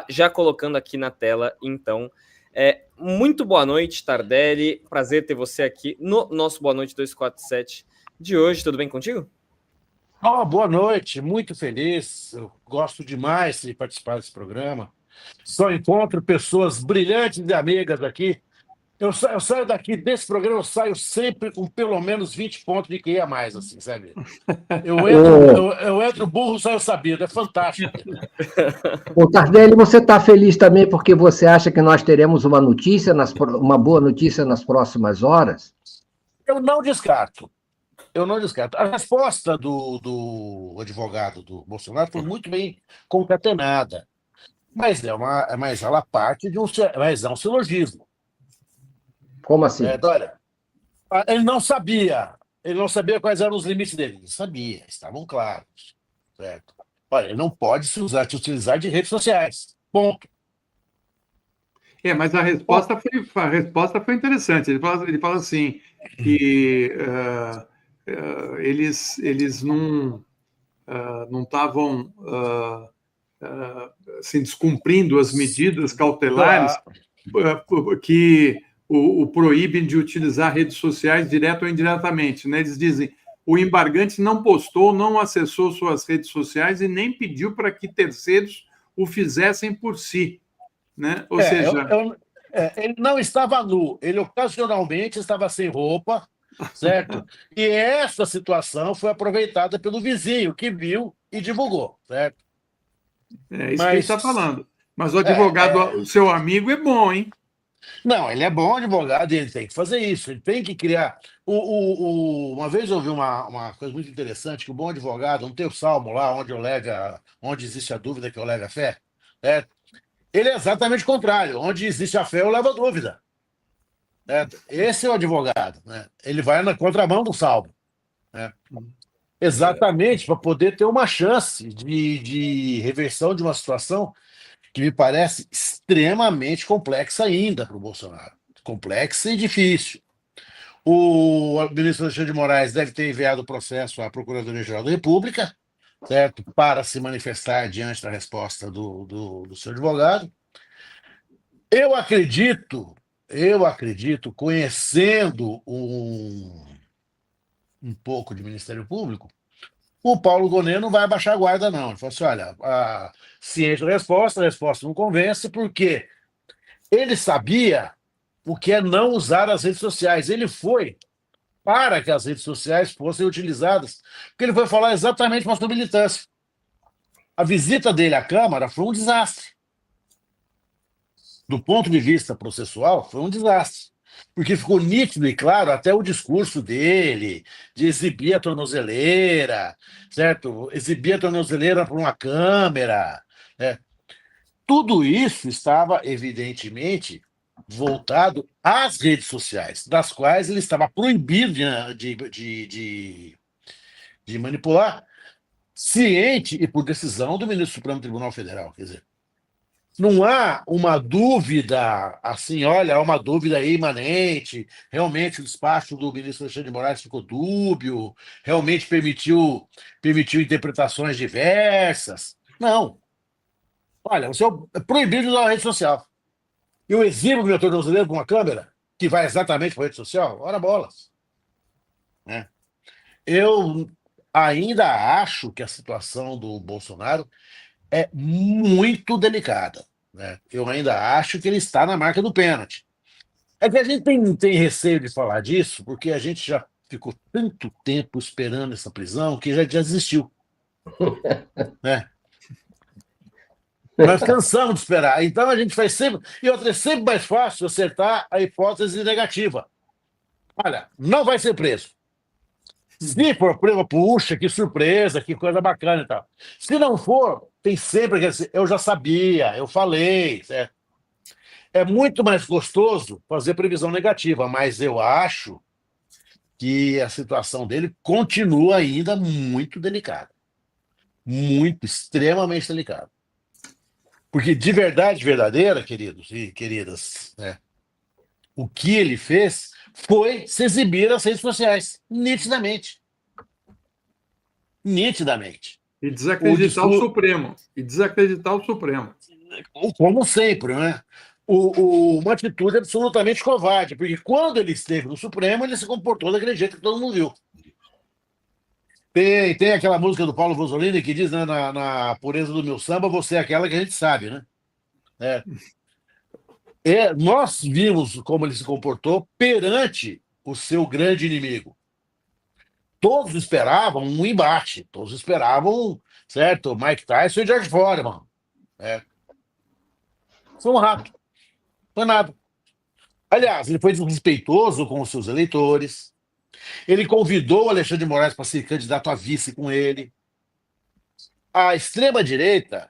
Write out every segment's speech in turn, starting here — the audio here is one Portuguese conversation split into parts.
já colocando aqui na tela, então. Muito boa noite, Tardelli. Prazer ter você aqui no nosso Boa Noite 247 de hoje. Tudo bem contigo? Boa noite, muito feliz. Eu gosto demais de participar desse programa. Só encontro pessoas brilhantes e amigas aqui. Eu saio daqui desse programa, eu saio sempre com pelo menos 20 pontos de QI a mais, assim, sabe? Eu entro burro, saio sabido. É fantástico. Ô, Tardelli, você está feliz também porque você acha que nós teremos uma boa notícia nas próximas horas? Eu não descarto. A resposta do advogado do Bolsonaro foi muito bem concatenada, mas ela parte de um silogismo. Como assim? Olha, ele não sabia quais eram os limites dele. Ele sabia, estavam claros. Certo? Olha, ele não pode se utilizar de redes sociais. Ponto. Mas a resposta foi interessante. Ele fala assim que eles não estavam assim, descumprindo as medidas cautelares que o proíbem de utilizar redes sociais direto ou indiretamente, né? Eles dizem: o embargante não postou, não acessou suas redes sociais e nem pediu para que terceiros o fizessem por si, né? Ou seja, ele não estava nu, ele ocasionalmente estava sem roupa, certo? E essa situação foi aproveitada pelo vizinho que viu e divulgou, certo? É isso que ele está falando. Mas o advogado, o seu amigo, é bom, hein? Não, ele é bom advogado e ele tem que fazer isso. Ele tem que criar. Uma vez eu ouvi uma coisa muito interessante, que o bom advogado, não tem o salmo lá onde existe a dúvida que eu leve a fé, ele é exatamente o contrário. Onde existe a fé, eu levo a dúvida. Certo? Esse é o advogado. Né? Ele vai na contramão do salmo. Né? Exatamente, para poder ter uma chance de reversão de uma situação que me parece extremamente complexa ainda para o Bolsonaro. Complexa e difícil. O ministro Alexandre de Moraes deve ter enviado o processo à Procuradoria-Geral da República, certo? Para se manifestar diante da resposta do seu advogado. Eu acredito, conhecendo um pouco de Ministério Público, o Paulo Gonet não vai abaixar a guarda, não. Ele falou assim: olha, ciente da resposta, a resposta não convence, porque ele sabia o que é não usar as redes sociais. Ele foi para que as redes sociais fossem utilizadas, porque ele foi falar exatamente para a sua militância. A visita dele à Câmara foi um desastre. Do ponto de vista processual, foi um desastre. Porque ficou nítido e claro até o discurso dele, de exibir a tornozeleira, certo? Exibir a tornozeleira para uma câmera. Né? Tudo isso estava, evidentemente, voltado às redes sociais, das quais ele estava proibido de manipular, ciente e por decisão do ministro do Supremo Tribunal Federal. Quer dizer, não há uma dúvida, assim, olha, há uma dúvida aí imanente, realmente o despacho do ministro Alexandre de Moraes ficou dúbio, realmente permitiu interpretações diversas. Não. Olha, você é proibido de usar uma rede social. Eu exibo meu tornozeleiro com uma câmera que vai exatamente para a rede social? Ora bolas. Né? Eu ainda acho que a situação do Bolsonaro é muito delicada. Né? Eu ainda acho que ele está na marca do pênalti. É que a gente tem receio de falar disso, porque a gente já ficou tanto tempo esperando essa prisão que já desistiu. Né? Nós cansamos de esperar. Então a gente faz sempre. E outra, é sempre mais fácil acertar a hipótese negativa. Olha, não vai ser preso. Se for preso, puxa, que surpresa, que coisa bacana e tal. Se não for, tem sempre que dizer: eu já sabia, eu falei. Certo? É muito mais gostoso fazer previsão negativa, mas eu acho que a situação dele continua ainda muito delicada. Muito, extremamente delicada. Porque de verdade verdadeira, queridos e queridas, né, o que ele fez foi se exibir nas redes sociais, nitidamente. Nitidamente. E desacreditar o Supremo. como sempre, né? Uma atitude absolutamente covarde, porque quando ele esteve no Supremo, ele se comportou daquele jeito que todo mundo viu. Tem aquela música do Paulo Vosolini que diz, né, na pureza do meu samba, você é aquela que a gente sabe, né? É. Nós vimos como ele se comportou perante o seu grande inimigo. Todos esperavam um embate, todos esperavam, certo? Mike Tyson e George Foreman. É. Foi um rato, foi nada. Aliás, ele foi desrespeitoso com os seus eleitores. Ele convidou o Alexandre de Moraes para ser candidato a vice com ele. A extrema-direita,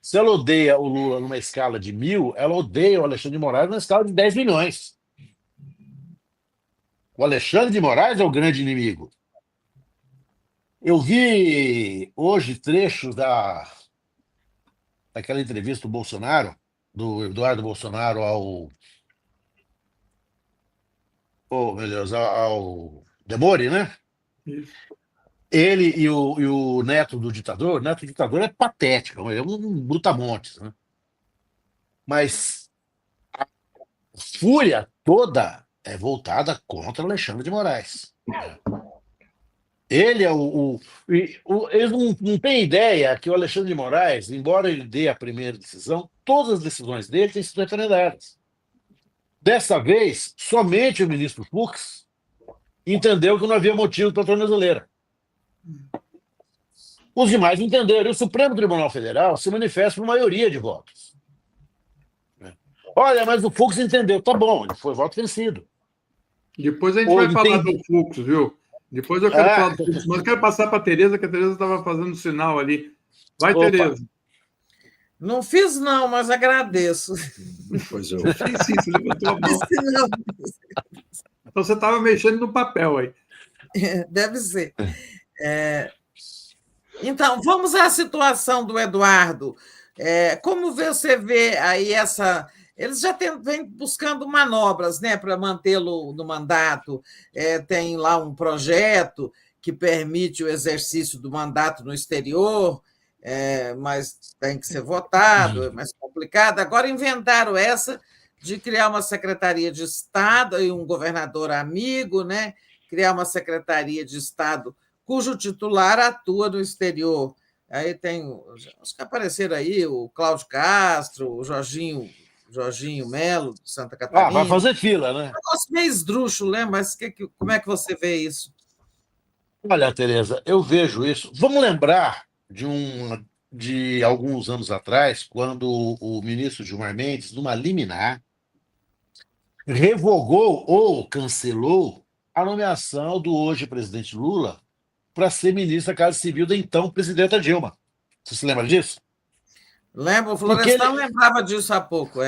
se ela odeia o Lula numa escala de 1.000, ela odeia o Alexandre de Moraes numa escala de 10 milhões. O Alexandre de Moraes é o grande inimigo. Eu vi hoje trechos daquela entrevista do Bolsonaro, do Eduardo Bolsonaro meu Deus, ao Demore, né? Isso. Ele e o neto do ditador. O neto do ditador é patético, é um brutamontes, né? Mas a fúria toda é voltada contra Alexandre de Moraes. Ele é eles não têm ideia que o Alexandre de Moraes, embora ele dê a primeira decisão, todas as decisões dele têm sido referendadas. Dessa vez, somente o ministro Fux entendeu que não havia motivo para a tornozeleira. Os demais entenderam. E o Supremo Tribunal Federal se manifesta por maioria de votos. Olha, mas o Fux entendeu. Tá bom, ele foi voto vencido. Depois a gente vai falar do fluxo, viu? Depois eu quero falar do fluxo, mas eu quero passar para a Tereza, que a Tereza estava fazendo sinal ali. Vai, Tereza. Não fiz, não, mas agradeço. Pois eu fiz sim, você levantou a mão. Então você estava mexendo no papel aí. Deve ser. Então, vamos à situação do Eduardo. Como você vê aí essa... Eles já vêm buscando manobras, né, para mantê-lo no mandato. Tem lá um projeto que permite o exercício do mandato no exterior, mas tem que ser votado, é mais complicado. Agora inventaram essa de criar uma secretaria de Estado e um governador amigo, né, criar uma secretaria de Estado cujo titular atua no exterior. Aí tem, acho que apareceram aí o Cláudio Castro, o Jorginho Melo, de Santa Catarina. Vai fazer fila, né? Um negócio meio esdrúxulo, né? Mas como é que você vê isso? Olha, Tereza, eu vejo isso. Vamos lembrar de alguns anos atrás, quando o ministro Gilmar Mendes, numa liminar, revogou ou cancelou a nomeação do hoje presidente Lula para ser ministro da Casa Civil da então presidenta Dilma. Você se lembra disso? Lembro, o Florestan lembrava disso há pouco,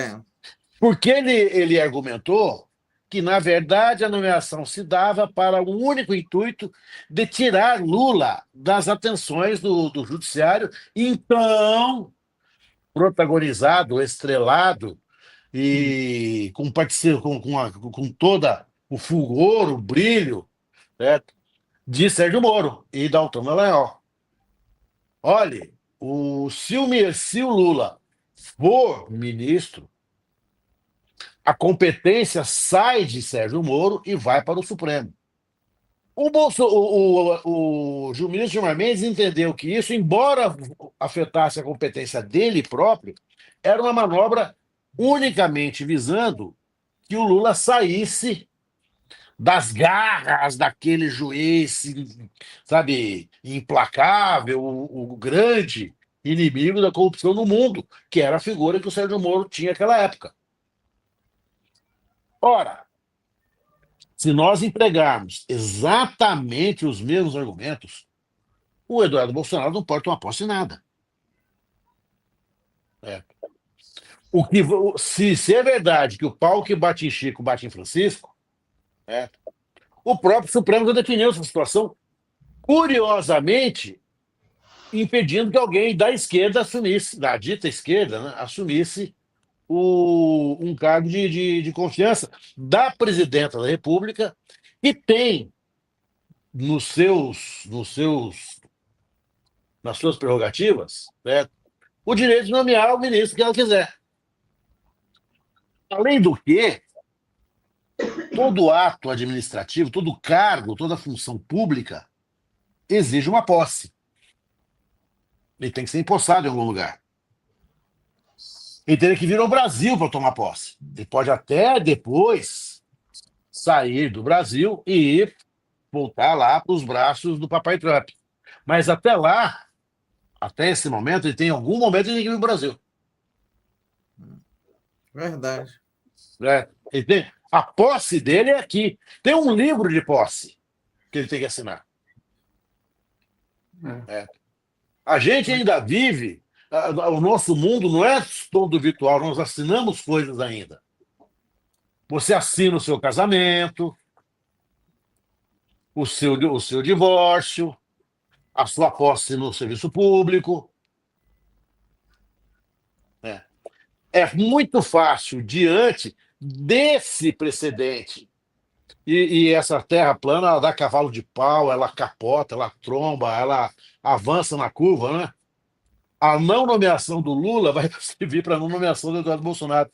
Porque ele argumentou que, na verdade, a nomeação se dava para o único intuito de tirar Lula das atenções do judiciário, então protagonizado, estrelado e com todo o fulgor, o brilho, certo? De Sérgio Moro e Dalton Dallagnol. Olhe, se o Lula for ministro, a competência sai de Sérgio Moro e vai para o Supremo. O ministro Gilmar Mendes entendeu que isso, embora afetasse a competência dele próprio, era uma manobra unicamente visando que o Lula saísse das garras daquele juiz, sabe, implacável, o grande inimigo da corrupção no mundo, que era a figura que o Sérgio Moro tinha naquela época. Ora, se nós empregarmos exatamente os mesmos argumentos, o Eduardo Bolsonaro não pode tomar posse em nada. Se é verdade que o pau que bate em Chico bate em Francisco, o próprio Supremo já definiu essa situação, curiosamente, impedindo que alguém da esquerda assumisse, da dita esquerda, né, assumisse um cargo de confiança da presidenta da República, que tem nas suas prerrogativas, o direito de nomear o ministro que ela quiser. Além do que, todo ato administrativo, todo cargo, toda função pública exige uma posse. Ele tem que ser empossado em algum lugar. Ele teria que vir ao Brasil para tomar posse. Ele pode até depois sair do Brasil e voltar lá para os braços do papai Trump. Mas até lá, até esse momento, ele tem em algum momento ele tem que vir ao Brasil. Verdade. Ele tem, a posse dele é aqui. Tem um livro de posse que ele tem que assinar. A gente ainda vive, o nosso mundo não é todo virtual, nós assinamos coisas ainda. Você assina o seu casamento, o seu divórcio, a sua posse no serviço público. É muito fácil, diante desse precedente, e essa terra plana, ela dá cavalo de pau, ela capota, ela tromba, ela avança na curva, né? A não nomeação do Lula vai servir para a não nomeação do Eduardo Bolsonaro.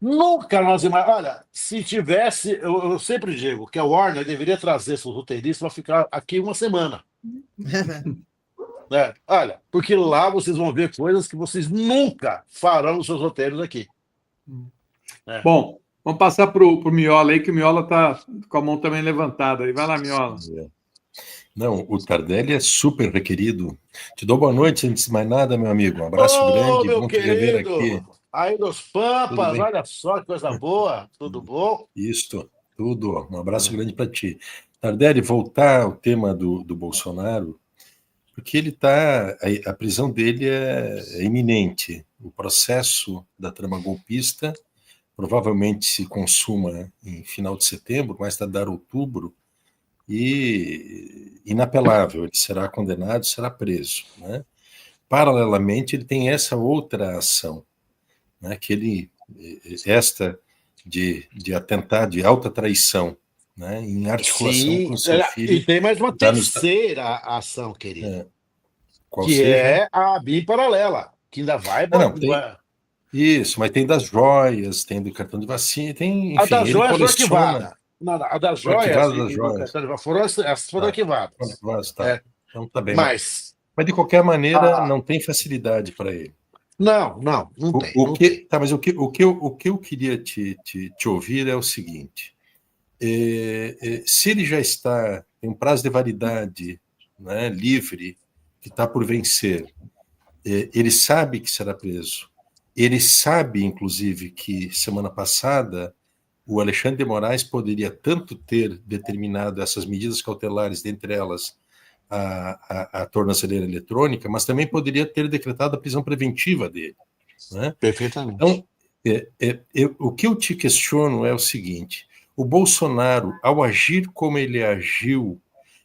Nunca nós imaginamos. Olha, se tivesse, eu sempre digo que a Warner deveria trazer seus roteiristas para ficar aqui uma semana. Olha, porque lá vocês vão ver coisas que vocês nunca farão nos seus roteiros aqui. Bom, vamos passar para o Miola aí, que o Miola está com a mão também levantada. Aí vai lá, Miola. Não, o Tardelli é super requerido. Te dou boa noite, antes de mais nada, meu amigo. Um abraço grande, meu bom te rever querido, aqui. aí dos Pampas, olha só que coisa boa, tudo bom? Isso, tudo. Um abraço grande para ti. Tardelli, voltar ao tema do Bolsonaro, porque ele está. A prisão dele é iminente. O processo da trama golpista provavelmente se consuma em final de setembro, mais tardar outubro, e inapelável, ele será condenado, será preso, né? Paralelamente, ele tem essa outra ação, né, esta de atentar, de alta traição, né, em articulação com o seu filho. E tem mais uma terceira ação, querido, qual que seja? é a BIM paralela, que ainda vai... Isso, mas tem das joias, tem do cartão de vacina, tem, enfim, a das joias foi coleciona... arquivada. Não, a das joias foram arquivadas. Tá. Então tá bem. Mas de qualquer maneira, não tem facilidade para ele. Não tem. Tá, mas o que eu queria te ouvir é o seguinte: se ele já tem um prazo de validade, né, livre, que está por vencer, ele sabe que será preso. Ele sabe, inclusive, que semana passada o Alexandre de Moraes poderia tanto ter determinado essas medidas cautelares, dentre elas a tornozeleira eletrônica, mas também poderia ter decretado a prisão preventiva dele, né? Perfeitamente. Então, o que eu te questiono é o seguinte: o Bolsonaro, ao agir como ele agiu,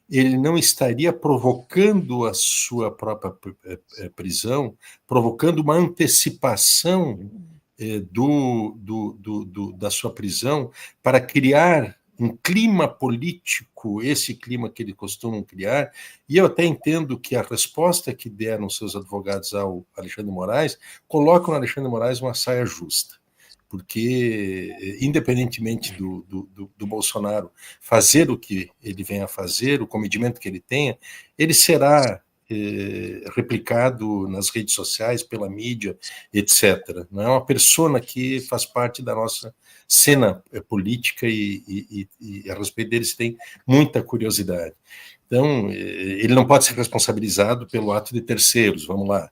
ele não estaria provocando a sua própria prisão, provocando uma antecipação da sua prisão para criar um clima político, esse clima que ele costuma criar, e eu até entendo que a resposta que deram seus advogados ao Alexandre de Moraes coloca no Alexandre de Moraes uma saia justa, porque independentemente do Bolsonaro fazer o que ele vem a fazer, o comedimento que ele tenha, ele será replicado nas redes sociais, pela mídia, etc. Não é uma persona que faz parte da nossa cena política e a respeito dele se tem muita curiosidade. Então, ele não pode ser responsabilizado pelo ato de terceiros, vamos lá,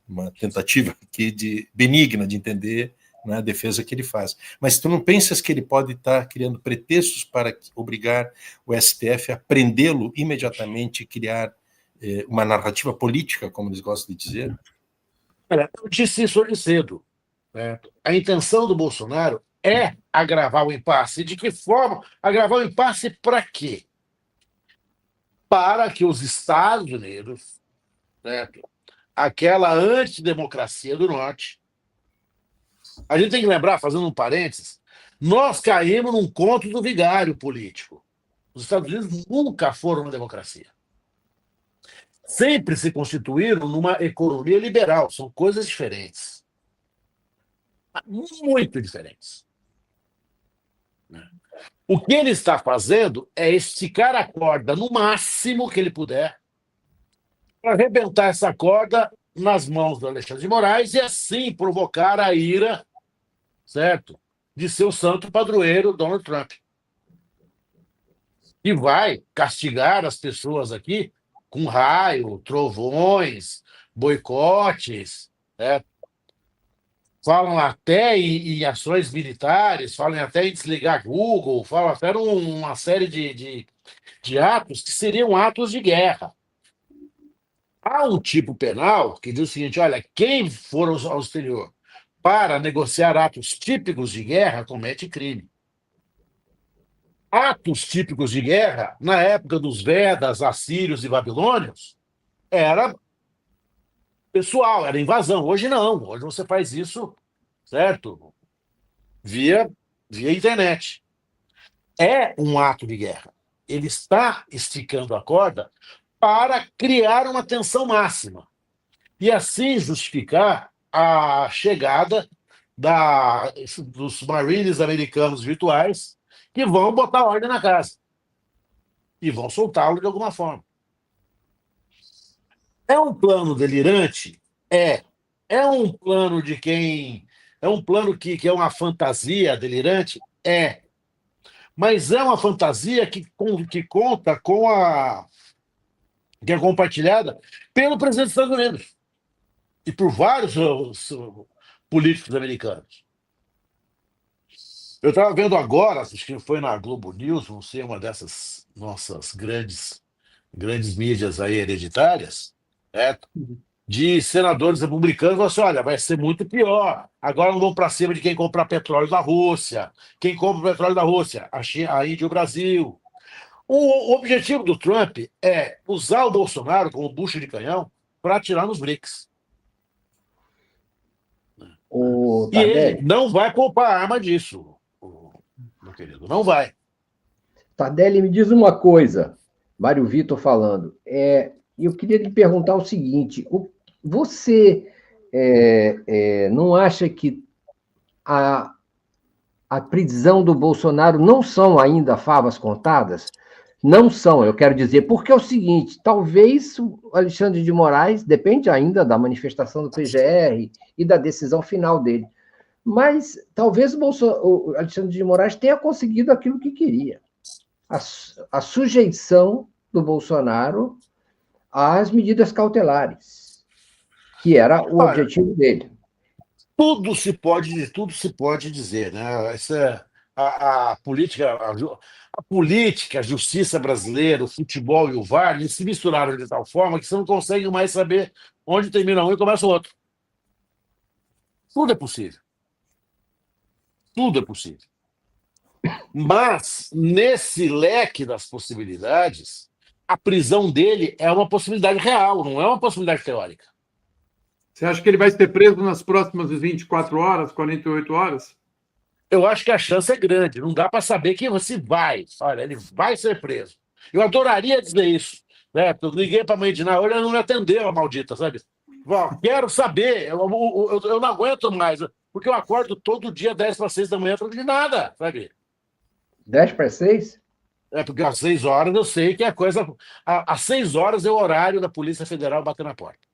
uma tentativa aqui benigna de entender, né, a defesa que ele faz. Mas tu não pensas que ele pode estar criando pretextos para obrigar o STF a prendê-lo imediatamente e criar uma narrativa política, como eles gostam de dizer? Eu disse isso hoje cedo. A intenção do Bolsonaro é agravar o impasse. De que forma? Agravar o impasse para quê? Para que os Estados Unidos, certo, aquela antidemocracia do Norte, a gente tem que lembrar, fazendo um parênteses, nós caímos num conto do vigário político. Os Estados Unidos nunca foram uma democracia. sempre se constituíram numa economia liberal. São coisas diferentes. Muito diferentes. O que ele está fazendo é esticar a corda no máximo que ele puder para arrebentar essa corda nas mãos do Alexandre de Moraes e assim provocar a ira, certo, de seu santo padroeiro, Donald Trump. E vai castigar as pessoas aqui com raio, trovões, boicotes, certo? Falam até em ações militares, falam até em desligar Google, falam até uma série de atos que seriam atos de guerra. Há um tipo penal que diz o seguinte: olha, quem for ao exterior para negociar atos típicos de guerra comete crime. Atos típicos de guerra, na época dos Vedas, assírios e babilônios, era pessoal, era invasão. Hoje não. Hoje você faz isso, certo? Via internet. É um ato de guerra. Ele está esticando a corda para criar uma tensão máxima e assim justificar a chegada dos marines americanos virtuais que vão botar ordem na casa e vão soltá-lo de alguma forma. É um plano delirante? É um plano de quem... É um plano que é uma fantasia delirante? É. Mas é uma fantasia que conta com que é compartilhada pelo presidente dos Estados Unidos e por vários políticos americanos. Eu estava vendo agora, acho que foi na Globo News, não sei, uma dessas nossas grandes mídias aí hereditárias, certo? De senadores republicanos, falando assim: olha, vai ser muito pior. Agora não vão para cima de quem compra petróleo da Rússia. Quem compra petróleo da Rússia? A Índia e o Brasil. O objetivo do Trump é usar o Bolsonaro como bucha de canhão para atirar nos BRICS. E ele não vai poupar a arma disso, meu querido, não vai. Tardelli, me diz uma coisa, Mário Vitor falando. Eu queria lhe perguntar o seguinte: você não acha que a prisão do Bolsonaro não são ainda favas contadas? Não são, eu quero dizer, porque é o seguinte: talvez o Alexandre de Moraes, depende ainda da manifestação do PGR e da decisão final dele, mas talvez o Alexandre de Moraes tenha conseguido aquilo que queria, a sujeição do Bolsonaro às medidas cautelares, que era o objetivo dele. Tudo se pode dizer, né? A política, a justiça brasileira, o futebol e o VAR, eles se misturaram de tal forma que você não consegue mais saber onde termina um e começa o outro. Tudo é possível. Tudo é possível. Mas, nesse leque das possibilidades, a prisão dele é uma possibilidade real, não é uma possibilidade teórica. Você acha que ele vai ser preso nas próximas 24 horas, 48 horas? Eu acho que a chance é grande. Não dá para saber quem você vai. Olha, ele vai ser preso. Eu adoraria dizer isso. Né? Eu liguei para a mãe de Ná, olha, ela não me atendeu, a maldita, sabe? Quero saber. Eu não aguento mais. Porque eu acordo todo dia 5:50 da manhã, de nada, sabe? 5:50? Porque às 6 horas eu sei que a coisa... Às 6 horas é o horário da Polícia Federal bater na porta.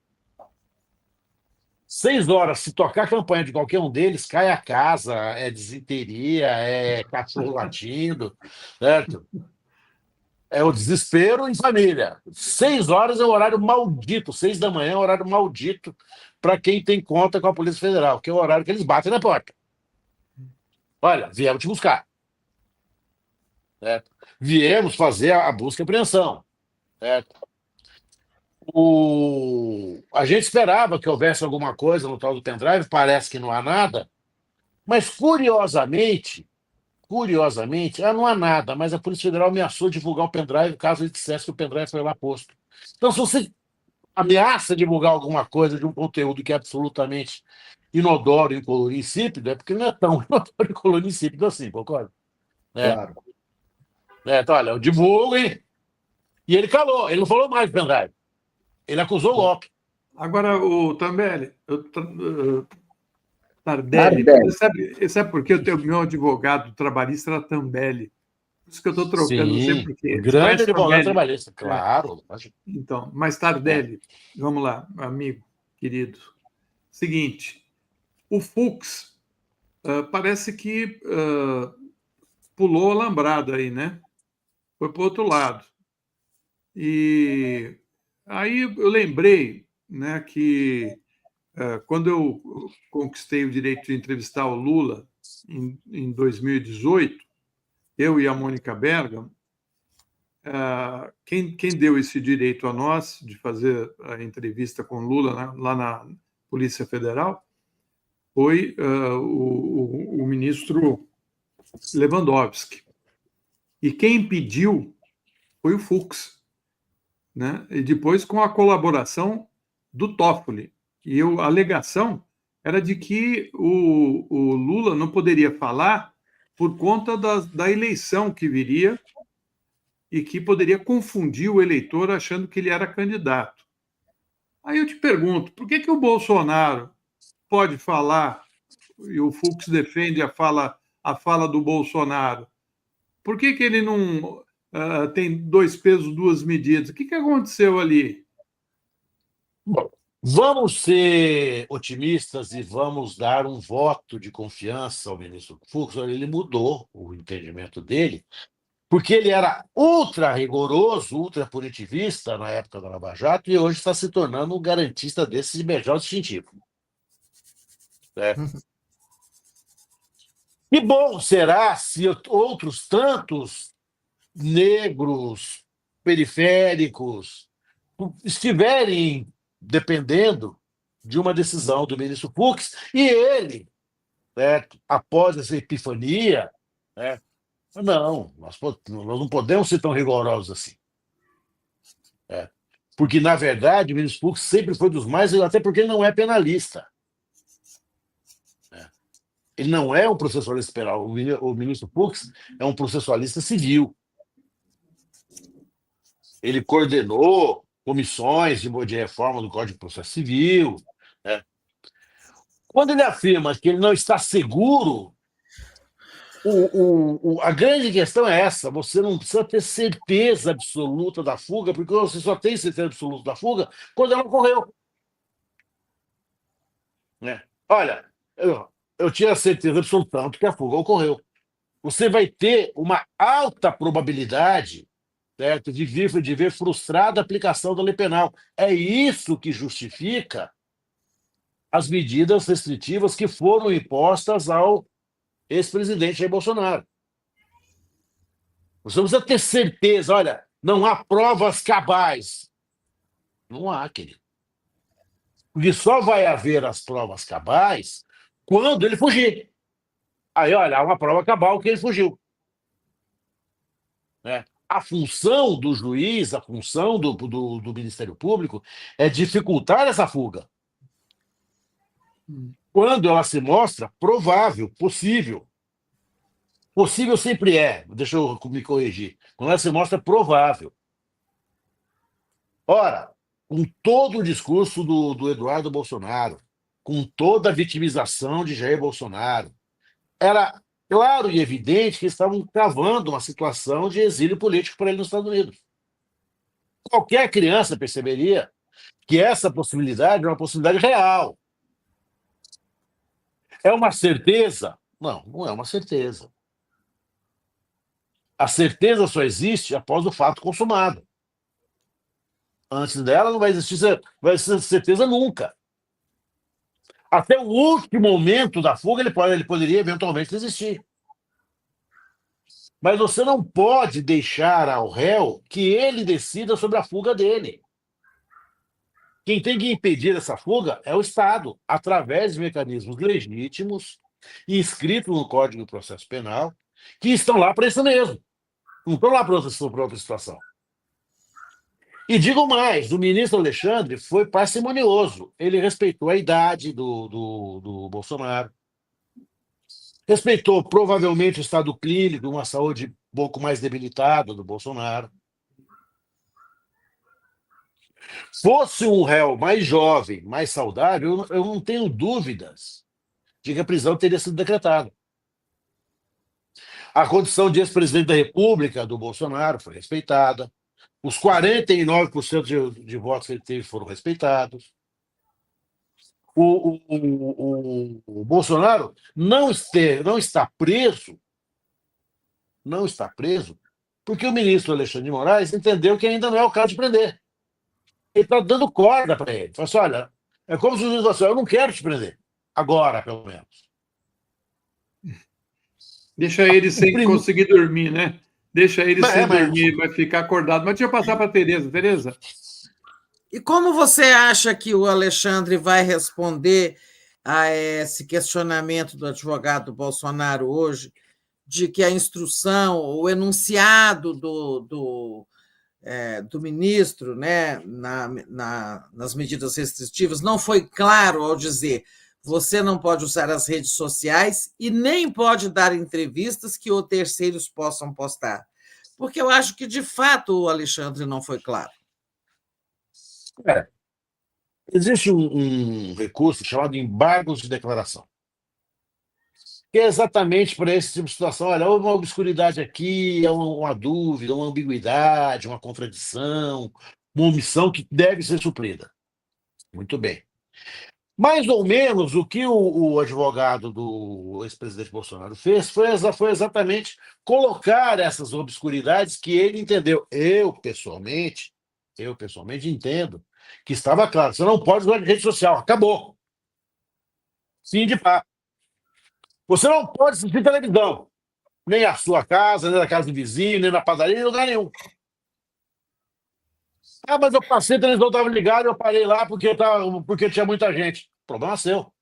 6 horas, se tocar a campanha de qualquer um deles, cai a casa, é desinteria, é cachorro latindo, certo? É o desespero em família. 6 horas é o horário maldito, 6 da manhã é o horário maldito para quem tem conta com a Polícia Federal, que é o horário que eles batem na porta. Olha, viemos te buscar. Certo? Viemos fazer a busca e apreensão. Certo? A gente esperava que houvesse alguma coisa no tal do pendrive, parece que não há nada, mas curiosamente, não há nada, mas a Polícia Federal ameaçou divulgar o pendrive caso ele dissesse que o pendrive foi lá posto. Então, se você ameaça divulgar alguma coisa de um conteúdo que é absolutamente inodoro, incolor e insípido, é porque não é tão inodoro, incolor e insípido assim, concorda? Claro. Então, olha, eu divulgo, hein? E ele calou, ele não falou mais do pendrive. Ele acusou o golpe. Agora, o Tambelli, Tardelli, Tardelli. sabe por que o meu advogado trabalhista era Tambelli? Por isso que eu estou trocando, não sei Sim, por quê. Você grande conhece advogado Tambelli? trabalhista, É. claro. Então, mas Tardelli, vamos lá, amigo, querido. Seguinte, o Fux parece que pulou a alambrada aí, né? Foi para o outro lado. E aí eu lembrei, né, que quando eu conquistei o direito de entrevistar o Lula em 2018, eu e a Mônica Bergamo, quem deu esse direito a nós de fazer a entrevista com o Lula lá na Polícia Federal foi o ministro Lewandowski. E quem pediu foi o Fux, né? E depois com a colaboração do Toffoli. E a alegação era de que o Lula não poderia falar por conta da eleição que viria e que poderia confundir o eleitor achando que ele era candidato. Aí eu te pergunto, por que o Bolsonaro pode falar e o Fux defende a fala do Bolsonaro? Por que ele não tem 2 pesos, 2 medidas? O que aconteceu ali? Bom, vamos ser otimistas e vamos dar um voto de confiança ao ministro Fux. Olha, ele mudou o entendimento dele, porque ele era ultra rigoroso, ultra punitivista na época da Lava Jato e hoje está se tornando um garantista desse de melhor distintivo. Que bom será se outros tantos negros, periféricos, estiverem dependendo de uma decisão do ministro Fux e ele, após essa epifania, não, nós não podemos ser tão rigorosos assim. Porque, na verdade, o ministro Fux sempre foi dos mais, até porque ele não é penalista. Ele não é um processualista penal. O ministro Fux é um processualista civil. Ele coordenou comissões de reforma do Código de Processo Civil. Quando ele afirma que ele não está seguro, a grande questão é essa: você não precisa ter certeza absoluta da fuga, porque você só tem certeza absoluta da fuga quando ela ocorreu. Olha, eu tinha certeza absoluta que a fuga ocorreu. Você vai ter uma alta probabilidade, certo, de ver frustrada a aplicação da lei penal. É isso que justifica as medidas restritivas que foram impostas ao ex-presidente Jair Bolsonaro. Você precisa ter certeza, olha, não há provas cabais. Não há, querido. Porque só vai haver as provas cabais quando ele fugir. Aí, olha, há uma prova cabal que ele fugiu. A função do juiz, a função do Ministério Público é dificultar essa fuga. Quando ela se mostra provável, possível. Possível sempre é, deixa eu me corrigir. Quando ela se mostra provável. Ora, com todo o discurso do Eduardo Bolsonaro, com toda a vitimização de Jair Bolsonaro, era claro e evidente que estavam cavando uma situação de exílio político para ele nos Estados Unidos. Qualquer criança perceberia que essa possibilidade é uma possibilidade real. É uma certeza? Não, não é uma certeza. A certeza só existe após o fato consumado. Antes dela não vai existir certeza nunca. Até o último momento da fuga ele poderia eventualmente existir. Mas você não pode deixar ao réu que ele decida sobre a fuga dele. Quem tem que impedir essa fuga é o Estado, através de mecanismos legítimos, inscritos no Código de Processo Penal, que estão lá para isso mesmo. Não estão lá para outra situação. E digo mais, o ministro Alexandre foi parcimonioso. Ele respeitou a idade do Bolsonaro, respeitou provavelmente o estado clínico, uma saúde um pouco mais debilitada do Bolsonaro. Fosse um réu mais jovem, mais saudável, eu não tenho dúvidas de que a prisão teria sido decretada. A condição de ex-presidente da República, do Bolsonaro, foi respeitada. Os 49% de votos que ele teve foram respeitados. O Bolsonaro não está preso, porque o ministro Alexandre de Moraes entendeu que ainda não é o caso de prender. Ele está dando corda para ele. Fala assim, olha, é como se o juiz falasse, eu não quero te prender. Agora, pelo menos. Deixa ele sem conseguir dormir, né? Deixa ele sem dormir, vai ficar acordado. Mas deixa eu passar para a Tereza. Tereza. E como você acha que o Alexandre vai responder a esse questionamento do advogado Bolsonaro hoje, de que a instrução, o enunciado do ministro, né, nas medidas restritivas não foi claro ao dizer você não pode usar as redes sociais e nem pode dar entrevistas que terceiros possam postar? Porque eu acho que, de fato, o Alexandre não foi claro. Existe um recurso chamado embargos de declaração, que é exatamente para esse tipo de situação. Olha, houve uma obscuridade aqui, uma dúvida, uma ambiguidade, uma contradição, uma omissão que deve ser suprida. Muito bem. Mais ou menos o que o advogado do ex-presidente Bolsonaro fez foi exatamente colocar essas obscuridades que ele entendeu. Eu, pessoalmente entendo que estava claro. Você não pode usar de rede social. Acabou. Fim de papo. Você não pode assistir televisão. Nem na sua casa, nem na casa do vizinho, nem na padaria, nem em lugar nenhum. Ah, mas eu passei, a televisão estava ligada, eu parei lá porque tinha muita gente. Problema seu.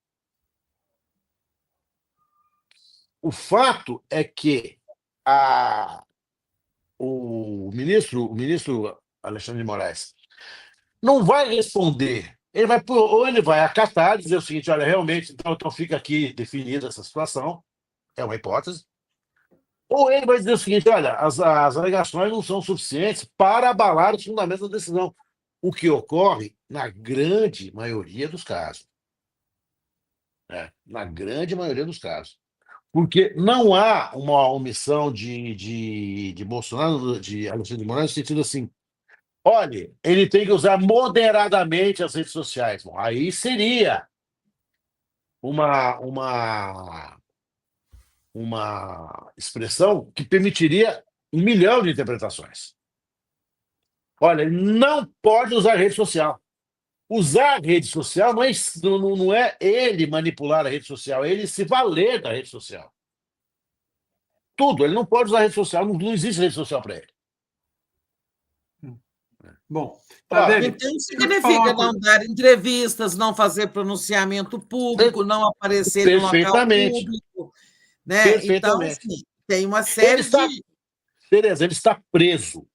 O fato é que o ministro Alexandre de Moraes não vai responder. Ou ele vai acatar e dizer o seguinte, olha, realmente, então fica aqui definida essa situação, é uma hipótese. Ou ele vai dizer o seguinte, olha, as alegações não são suficientes para abalar os fundamentos da decisão, o que ocorre na grande maioria dos casos. Na grande maioria dos casos. Porque não há uma omissão de Bolsonaro, de Alexandre de Moraes, no sentido assim, olha, ele tem que usar moderadamente as redes sociais. Bom, aí seria uma expressão que permitiria 1 milhão de interpretações. Olha, ele não pode usar rede social. Usar a rede social não é ele manipular a rede social, é ele se valer da rede social. Tudo, ele não pode usar a rede social, não existe rede social para ele. Bom, então significa não dar entrevistas, não fazer pronunciamento público, não aparecer no local público. Né? Perfeitamente. Então, assim, tem uma série de... Tereza, ele está preso.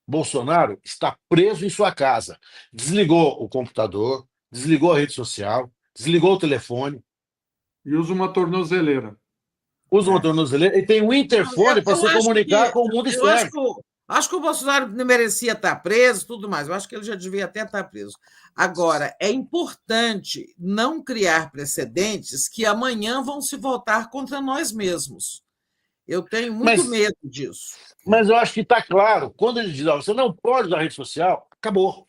Bolsonaro está preso em sua casa. Desligou o computador, desligou a rede social, desligou o telefone. E usa uma tornozeleira. Usa uma tornozeleira e tem um interfone para se comunicar com o mundo externo. Acho que o Bolsonaro não merecia estar preso, tudo mais. Eu acho que ele já devia até estar preso. Agora, é importante não criar precedentes que amanhã vão se voltar contra nós mesmos. Eu tenho muito medo disso. Mas eu acho que está claro. Quando ele diz, você não pode usar rede social, acabou.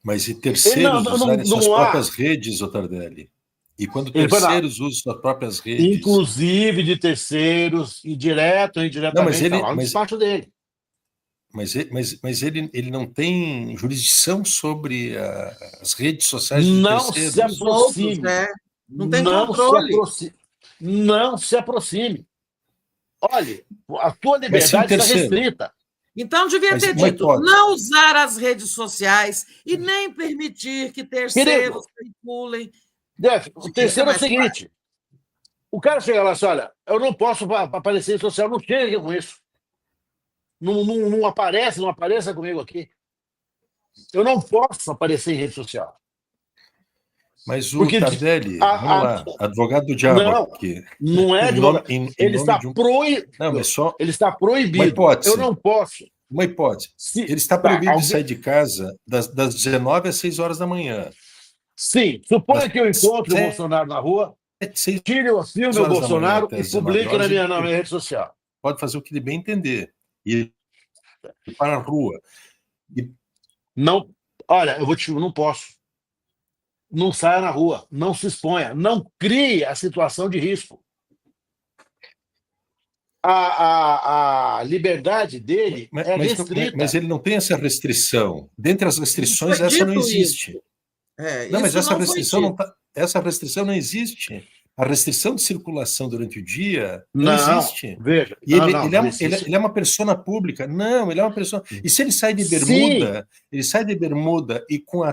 Mas e terceiros usarem suas próprias redes, Tardelli? E quando terceiros usam suas próprias redes... Inclusive de terceiros, direto ou indiretamente, está lá no despacho dele. Mas ele não tem jurisdição sobre as redes sociais de terceiros. Se aproxime. Não tem controle. Não se aproxime. Olha, a tua liberdade está restrita. Então, devia ter dito, não usar as redes sociais e nem permitir que terceiros circulem. O terceiro é o seguinte, o cara chega lá e diz, olha, eu não posso aparecer em social, não chega com isso. Não apareça comigo aqui. Eu não posso aparecer em rede social. Mas o Tardelli, vamos lá, advogado do diabo aqui. Não é advogado. Ele está proibido. Não, mas só ele está proibido. Eu não posso. Uma hipótese. Se, Ele está tá, proibido de sair de casa das 19 às 6 horas da manhã. sim, suponha que eu encontre o 7, Bolsonaro na rua, 6 tire o filme o horas da manhã Bolsonaro até e as 19 publique horas, na ele minha rede social. pode fazer o que ele bem entender. E ir para a rua. E Não, olha, não posso. Não saia na rua, não se exponha, não crie a situação de risco. A liberdade dele é restrita. mas ele não tem essa restrição. Dentre as restrições, Foi essa não dito existe. isso. Não, mas Isso essa não foi restrição não dito. tá, essa restrição não existe. A restrição de circulação durante o dia não Não, existe. veja. E ele, Não, ele, é, não existe. ele é uma persona pública. Não, ele é uma pessoa. E se ele sai de Sim. bermuda, ele sai de bermuda e com a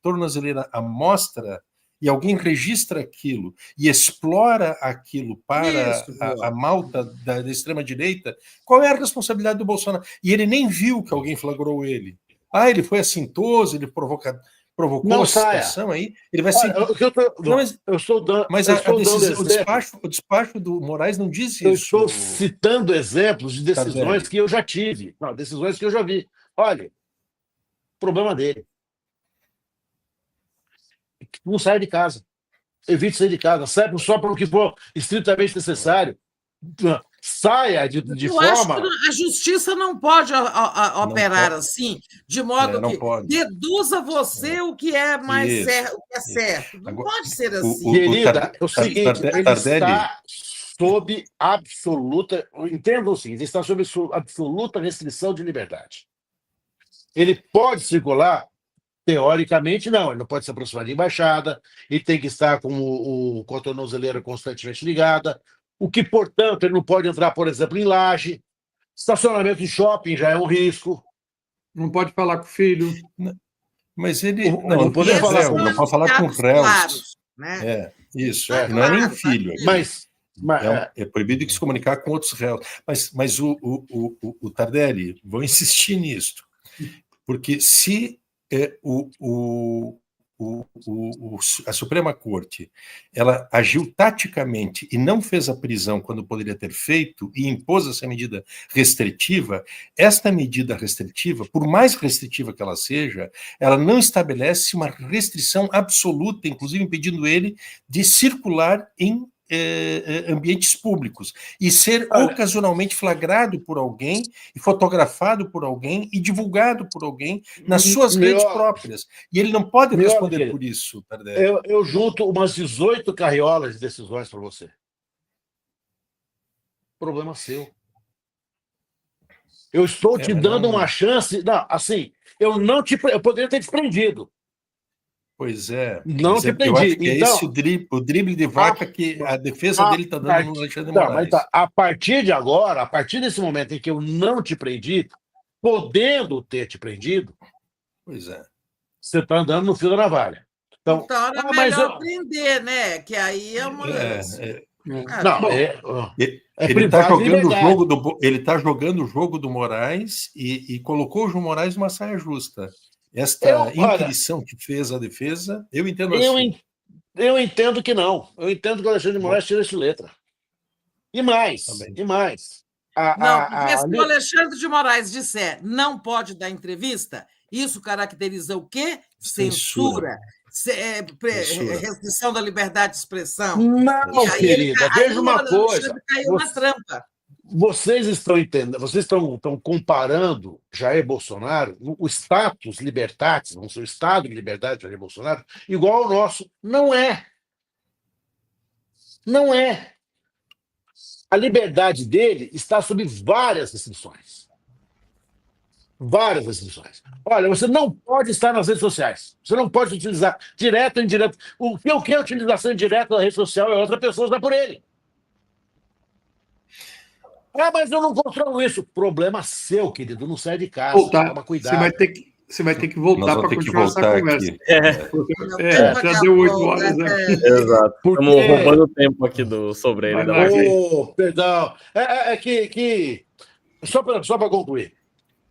tornozeleira à mostra, e alguém registra aquilo e explora aquilo para Isso, a malta da extrema-direita, qual é a responsabilidade do Bolsonaro? E ele nem viu que alguém flagrou ele. Ah, ele foi assintoso, ele provocou Não a saia. situação aí, ele vai Olha, ser. eu estou dando, Mas eu estou dando decisão, o despacho do Moraes não diz eu isso. estou citando exemplos de decisões Tardelli. que eu já tive. Não, decisões que eu já vi. Olha, problema dele. Não saia de casa. Evite sair de casa. Saia só para o que for estritamente necessário. Saia de Eu acho forma... que a justiça não pode operar pode. assim, de modo Não que pode. deduza você o que é mais Isso. certo, o que é certo. Não Agora, pode ser assim. Querida, é o seguinte, ele Tardelli. está sob absoluta... Entenda o seguinte, ele está sob absoluta restrição de liberdade. Ele pode circular? Teoricamente, não. Ele não pode se aproximar de embaixada, ele tem que estar com a tornozeleira constantemente ligada, o que, portanto, ele não pode entrar, por exemplo, em laje. Estacionamento em shopping já é um risco. Não pode falar com o filho. Mas ele não poder falar réu, com- não pode falar com Dados réus. claros, né? É, isso. É, E não é nem um claro, filho. Mas É proibido de se comunicar com outros réus. Mas o Tardelli, vou insistir nisso, porque se a Suprema Corte ela agiu taticamente e não fez a prisão quando poderia ter feito e impôs essa medida restritiva, esta medida restritiva, por mais restritiva que ela seja, ela não estabelece uma restrição absoluta, inclusive impedindo ele de circular em ambientes públicos e ser ocasionalmente flagrado por alguém e fotografado por alguém e divulgado por alguém nas suas redes próprias. E ele não pode responder por isso, Tardelli. Eu junto umas 18 carriolas de decisões para você. Problema seu. Eu estou te dando uma chance... Não, assim, eu poderia ter te prendido. Pois é. Não te prendi. Eu acho que então, é esse o drible de vaca que a defesa dele está dando no Alexandre de Moraes. A partir de agora, a partir desse momento em que eu não te prendi, podendo ter te prendido, pois é. Você está andando no fio da navalha. Então era melhor prender, né? Que aí é uma... Ele está jogando o jogo ele tá jogando o jogo do Moraes e colocou o João Moraes numa saia justa. Esta inquirição que fez a defesa, eu entendo assim. Eu entendo que não. Eu entendo que o Alexandre de Moraes tira de letra. E mais. Não, porque se o Alexandre de Moraes disser não pode dar entrevista, isso caracteriza o quê? Censura. Restrição da liberdade de expressão. Não, querida, veja uma coisa. Caiu na trampa. Vocês estão entendendo, vocês estão comparando Jair Bolsonaro, o status libertatis, vamos dizer, o estado de liberdade de Jair Bolsonaro, igual ao nosso. Não é. Não é. A liberdade dele está sob várias restrições. Várias restrições. Olha, você não pode estar nas redes sociais. Você não pode utilizar direto ou indireto. O que é utilização indireta da rede social é outra pessoa usar por ele. Mas eu não controlo isso. Problema seu, querido. Não sai de casa. Toma cuidado. Você vai ter que voltar para continuar essa conversa. Já deu 8 horas aqui. Exato. Estamos roubando tempo aqui sobre ele. Perdão. Só para concluir.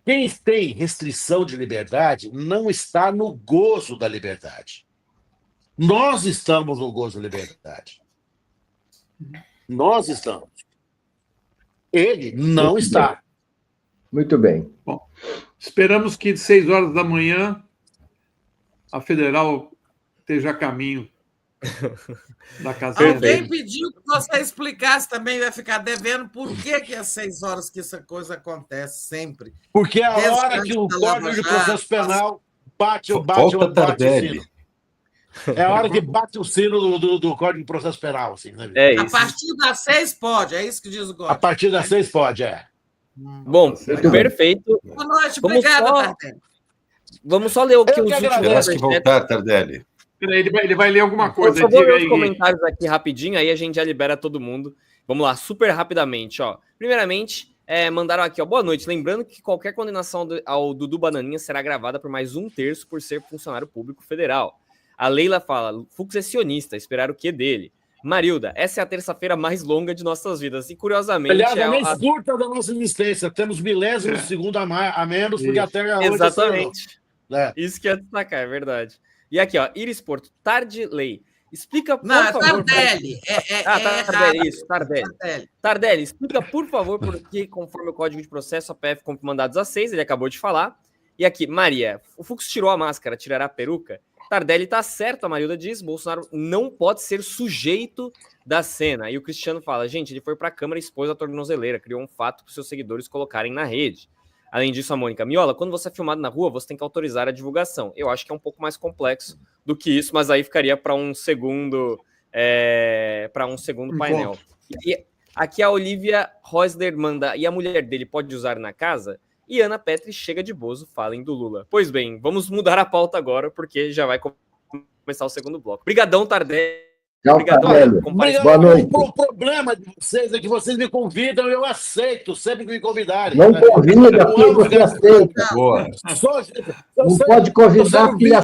Quem tem restrição de liberdade não está no gozo da liberdade. Nós estamos no gozo da liberdade. Nós estamos. Ele não está. Muito bem. Bom, esperamos que 6 horas da manhã a Federal esteja a caminho da casa. Alguém pediu que você explicasse também, vai ficar devendo por que às 6 horas que essa coisa acontece sempre. Porque é a hora que o Código de Processo Penal bate o sino. É a hora que bate o sino do Código de Processo Penal. Assim, né? É isso. A partir das 6 pode, é isso que diz o Código. A partir das 6 pode, Bom, perfeito. Boa noite, obrigada, Tardelli. Vamos só ler o que Eu os que últimos... Terás que voltar, Tardelli. Ele vai ler alguma coisa. Por favor, diga os aí. comentários aqui rapidinho, aí a gente já libera todo mundo. Vamos lá, super rapidamente, ó. Primeiramente, mandaram aqui, ó, boa noite. Lembrando que qualquer condenação ao Dudu Bananinha será gravada por mais 1/3 por ser funcionário público federal. A Leila fala, Fux é sionista, esperar o quê dele? Marilda, essa é a terça-feira mais longa de nossas vidas. E curiosamente... Aliás, a mais curta da nossa existência. Temos milésimos de segundo a menos, porque a Terra... Exatamente. Isso que é destacar, é verdade. E aqui, ó, Iris Porto, Tardelli. Explica, por favor... Tardelli. Tardelli, isso, Tardelli. Tardelli, explica, por favor, porque, conforme o Código de Processo, a PF cumpre mandados a 6, ele acabou de falar. E aqui, Maria, o Fux tirou a máscara, tirará a peruca? Tardelli tá certo, a Marilda diz, Bolsonaro não pode ser sujeito da cena. E o Cristiano fala, gente, ele foi pra Câmara e expôs a tornozeleira, criou um fato para os seus seguidores colocarem na rede. Além disso, a Mônica, Miola, quando você é filmado na rua, você tem que autorizar a divulgação. Eu acho que é um pouco mais complexo do que isso, mas aí ficaria para um segundo painel. E aqui a Olivia Reusler manda, e a mulher dele pode usar na casa? E Ana Petri chega de Bozo, falem do Lula. Pois bem, vamos mudar a pauta agora, porque já vai começar o segundo bloco. Obrigadão, Tardelli. Obrigado, boa noite. O problema de vocês é que vocês me convidam e eu aceito sempre que me convidarem. Não convida, porque você aceita. Boa. Não pode convidar, porque